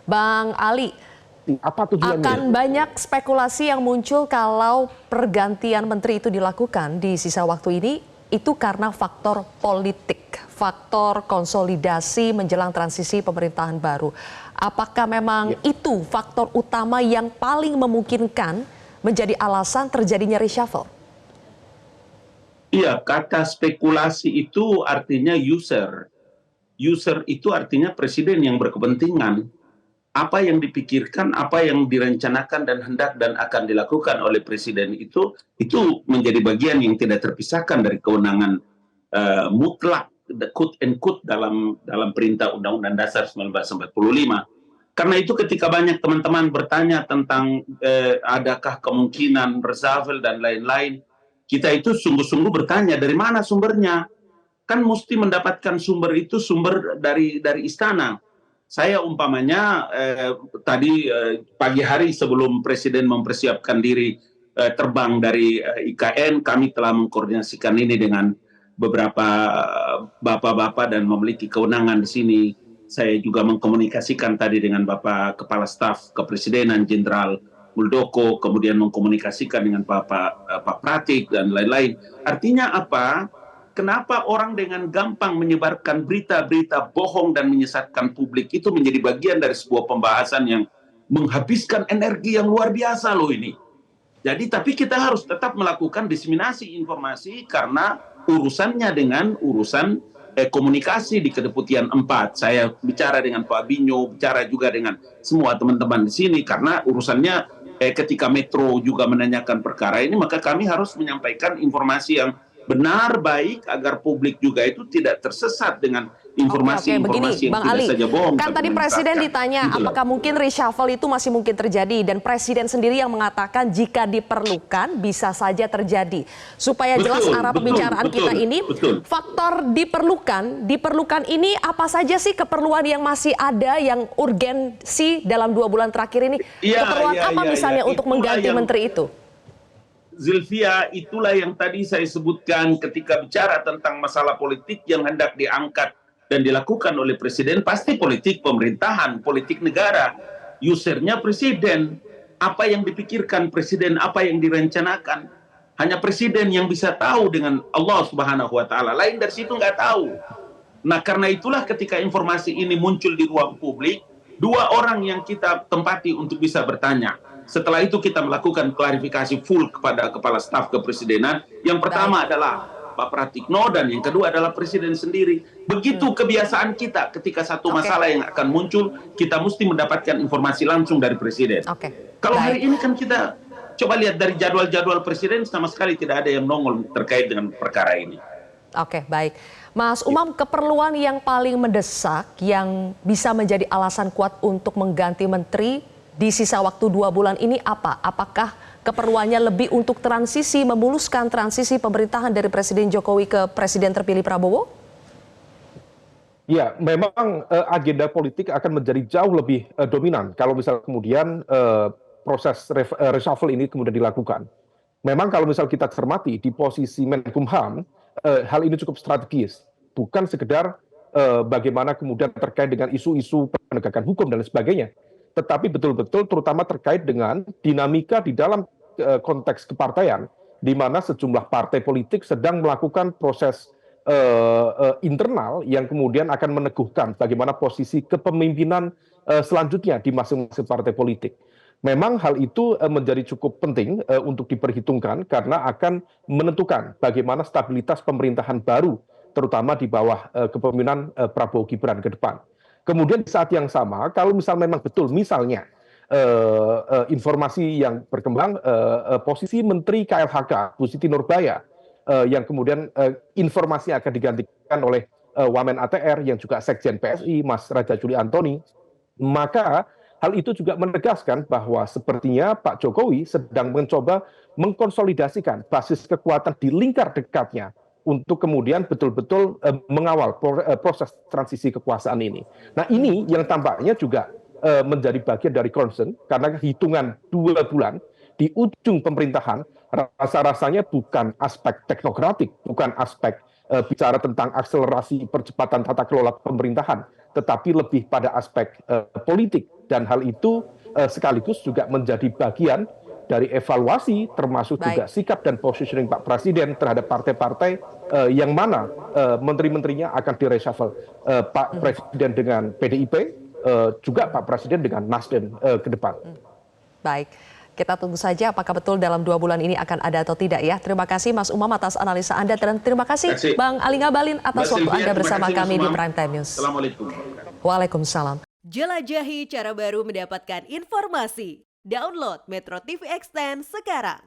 Bang Ali, Apa tujuannya? akan banyak spekulasi yang muncul kalau pergantian menteri itu dilakukan di sisa waktu ini, itu karena faktor politik, faktor konsolidasi menjelang transisi pemerintahan baru. Apakah memang itu faktor utama yang paling memungkinkan menjadi alasan terjadinya reshuffle? Iya, kata spekulasi itu artinya user. User itu artinya presiden yang berkepentingan. Apa yang dipikirkan, apa yang direncanakan dan hendak dan akan dilakukan oleh presiden itu menjadi bagian yang tidak terpisahkan dari kewenangan mutlak, the quote and quote dalam perintah Undang-Undang Dasar 1945. Karena itu ketika banyak teman-teman bertanya tentang adakah kemungkinan reshuffle dan lain-lain, kita itu sungguh-sungguh bertanya dari mana sumbernya. Kan mesti mendapatkan sumber itu sumber dari istana. Saya umpamanya tadi pagi hari sebelum Presiden mempersiapkan diri terbang dari IKN, kami telah mengkoordinasikan ini dengan beberapa bapak-bapak dan memiliki kewenangan di sini. Saya juga mengkomunikasikan tadi dengan Bapak Kepala Staf Kepresidenan Jenderal Muldoko, kemudian mengkomunikasikan dengan Pak Pratik dan lain-lain. Artinya apa? Kenapa orang dengan gampang menyebarkan berita-berita bohong dan menyesatkan publik itu menjadi bagian dari sebuah pembahasan yang menghabiskan energi yang luar biasa loh ini. Jadi tapi kita harus tetap melakukan diseminasi informasi karena urusannya dengan urusan komunikasi di Kedeputian 4. Saya bicara dengan Pak Binyo, bicara juga dengan semua teman-teman di sini karena urusannya ketika Metro juga menanyakan perkara ini, maka kami harus menyampaikan informasi yang benar, baik, agar publik juga itu tidak tersesat dengan informasi-informasi yang Bang tidak Ali, saja bohong. kan tadi Presiden ditanya apakah mungkin reshuffle itu masih mungkin terjadi, dan Presiden sendiri yang mengatakan jika diperlukan bisa saja terjadi. Supaya jelas arah pembicaraan kita ini, faktor diperlukan ini apa saja sih keperluan yang masih ada yang urgensi dalam 2 bulan terakhir ini? Keperluan apa misalnya untuk mengganti menteri itu? Zilvia, itulah yang tadi saya sebutkan ketika bicara tentang masalah politik yang hendak diangkat dan dilakukan oleh presiden, pasti politik pemerintahan, politik negara. Usernya presiden. Apa yang dipikirkan presiden, apa yang direncanakan, hanya presiden yang bisa tahu dengan Allah Subhanahu wa Ta'ala. Lain dari situ nggak tahu. Nah, karena itulah ketika informasi ini muncul di ruang publik, 2 orang yang kita tempati untuk bisa bertanya. Setelah itu kita melakukan klarifikasi full kepada Kepala Staf Kepresidenan. Yang pertama adalah Pak Pratikno dan yang kedua adalah Presiden sendiri. Begitu kebiasaan kita ketika satu masalah yang akan muncul, kita mesti mendapatkan informasi langsung dari Presiden. Kalau hari ini kan kita coba lihat dari jadwal-jadwal Presiden sama sekali tidak ada yang nongol terkait dengan perkara ini. Oke, baik. Mas Umam, keperluan yang paling mendesak yang bisa menjadi alasan kuat untuk mengganti menteri di sisa waktu 2 bulan ini apa? Apakah keperluannya lebih untuk transisi, memuluskan transisi pemerintahan dari Presiden Jokowi ke Presiden terpilih Prabowo? Ya, memang agenda politik akan menjadi jauh lebih dominan kalau misalnya kemudian proses reshuffle ini kemudian dilakukan. Memang kalau misal kita cermati di posisi Menkumham, hal ini cukup strategis. Bukan sekedar bagaimana kemudian terkait dengan isu-isu penegakan hukum dan sebagainya, tetapi betul-betul terutama terkait dengan dinamika di dalam konteks kepartaian, di mana sejumlah partai politik sedang melakukan proses internal yang kemudian akan meneguhkan bagaimana posisi kepemimpinan selanjutnya di masing-masing partai politik. Memang hal itu menjadi cukup penting untuk diperhitungkan karena akan menentukan bagaimana stabilitas pemerintahan baru, terutama di bawah kepemimpinan Prabowo Gibran ke depan. Kemudian di saat yang sama, kalau memang betul, misalnya informasi yang berkembang, posisi Menteri KLHK, Bu Siti Nurbaya, yang kemudian informasi akan digantikan oleh Wamen ATR, yang juga Sekjen PSI, Mas Raja Juli Antoni, maka hal itu juga menegaskan bahwa sepertinya Pak Jokowi sedang mencoba mengkonsolidasikan basis kekuatan di lingkar dekatnya untuk kemudian betul-betul mengawal proses transisi kekuasaan ini. Nah, ini yang tampaknya juga menjadi bagian dari concern, karena hitungan 2 bulan di ujung pemerintahan, rasa-rasanya bukan aspek teknokratik, bukan aspek bicara tentang akselerasi percepatan tata kelola pemerintahan, tetapi lebih pada aspek politik, dan hal itu sekaligus juga menjadi bagian dari evaluasi termasuk juga sikap dan positioning Pak Presiden terhadap partai-partai yang mana menteri-menterinya akan di-reshuffle. Pak Presiden dengan PDIP, juga Pak Presiden dengan Nasdem ke depan. Baik, kita tunggu saja apakah betul dalam 2 bulan ini akan ada atau tidak ya. Terima kasih Mas Umam atas analisa Anda dan terima kasih Bang Ali Ngabalin atas waktu Anda bersama kami di Prime Time News. Assalamualaikum. Waalaikumsalam. Jelajahi cara baru mendapatkan informasi. Download Metro TV Extend sekarang.